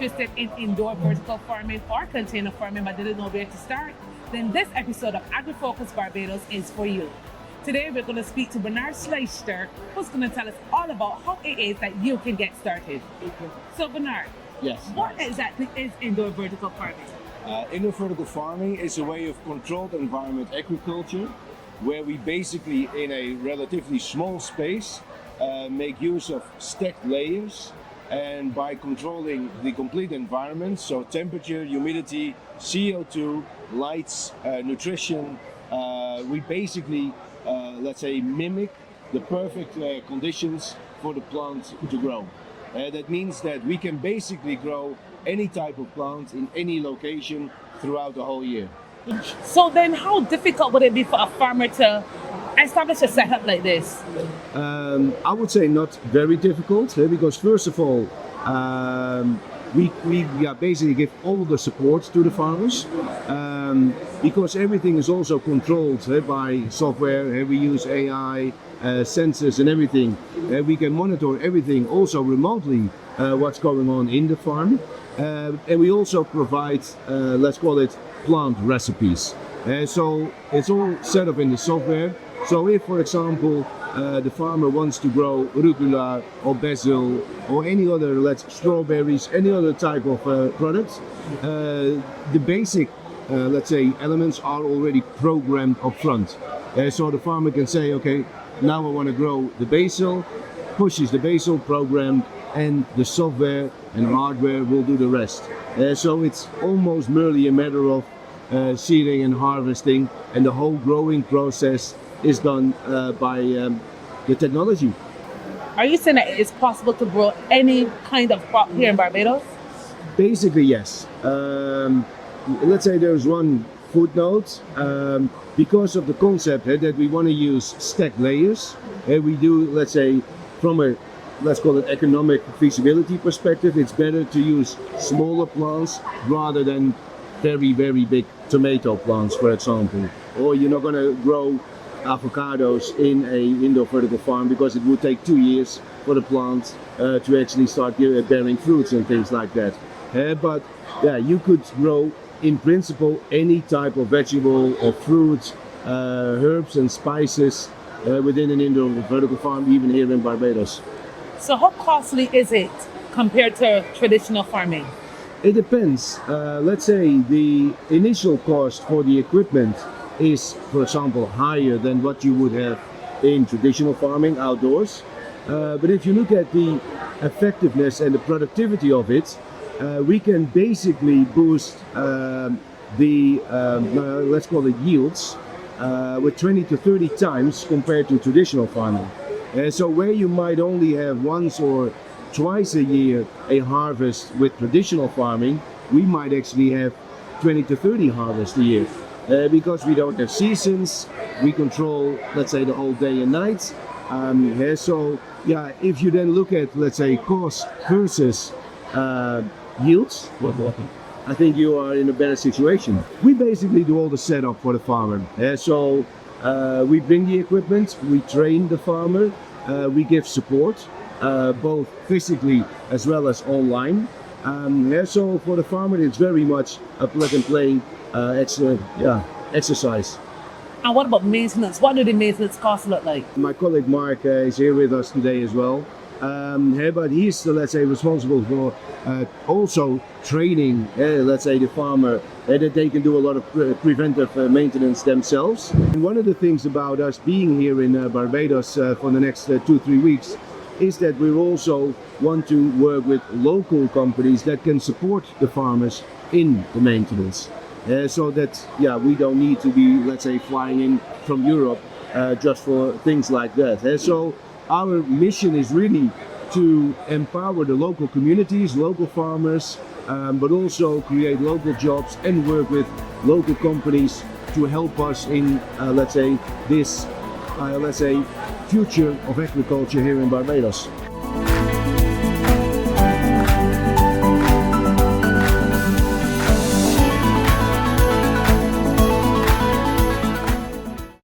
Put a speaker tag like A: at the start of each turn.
A: interested in indoor vertical farming or container farming but didn't know where to start, then this episode of Agri-Focus Barbados is for you. Today we're going to speak to Bernard Schleister, who's going to tell us all about how it is that you can get started. So Bernard,
B: yes,
A: what exactly is indoor vertical farming?
B: Indoor vertical farming is a way of controlled environment agriculture where we basically in a relatively small space make use of stacked layers, and by controlling the complete environment, so temperature, humidity, CO2, lights, nutrition, we basically, let's say, mimic the perfect conditions for the plant to grow. That means that we can basically grow any type of plant in any location throughout the whole year.
A: So then how difficult would it be for a farmer to establish a setup like this?
B: I would say not very difficult, because first of all, we basically give all the support to the farmers, because everything is also controlled by software. We use AI, sensors and everything. We can monitor everything also remotely, what's going on in the farm. And we also provide, let's call it, plant recipes. So it's all set up in the software. So if, for example, the farmer wants to grow arugula or basil or any other, strawberries, any other type of products, the basic, let's say, elements are already programmed up front. So the farmer can say, okay, now I want to grow the basil, pushes the basil program, and the software and hardware will do the rest. So it's almost merely a matter of seeding and harvesting, and the whole growing process is done by the technology.
A: Are you saying that it's possible to grow any kind of crop here in Barbados?
B: Basically, yes. Let's say there's one footnote. Because of the concept that we want to use stacked layers, we do, let's say, from a, let's call it, economic feasibility perspective, it's better to use smaller plants rather than very, very big tomato plants, for example. Or you're not going to grow avocados in a indoor vertical farm because it would take 2 years for the plant to actually start bearing fruits and things like that. But yeah, you could grow in principle any type of vegetable or fruit, herbs and spices within an indoor vertical farm, even here in Barbados.
A: So how costly is it compared to traditional farming?
B: It depends. Let's say the initial cost for the equipment is, for example, higher than what you would have in traditional farming outdoors. But if you look at the effectiveness and the productivity of it, we can basically boost let's call it yields, with 20 to 30 times compared to traditional farming. So where you might only have once or twice a year a harvest with traditional farming, we might actually have 20 to 30 harvests a year. Because we don't have seasons, we control, let's say, the whole day and night. So yeah, if you then look at, let's say, cost versus yields, I think you are in a better situation. We basically do all the setup for the farmer. So we bring the equipment, we train the farmer, we give support, both physically as well as online. So for the farmer, it's very much a plug and play exercise.
A: And what about maintenance? What do the maintenance costs look like?
B: My colleague Mark is here with us today as well. But he's, let's say, responsible for also training, let's say, the farmer that they can do a lot of preventive maintenance themselves. And one of the things about us being here in Barbados for the next 2-3 weeks is that we also want to work with local companies that can support the farmers in the maintenance. So that, yeah, we don't need to be, let's say, flying in from Europe just for things like that. So our mission is really to empower the local communities, local farmers, but also create local jobs and work with local companies to help us in, let's say, this, future of agriculture here in Barbados.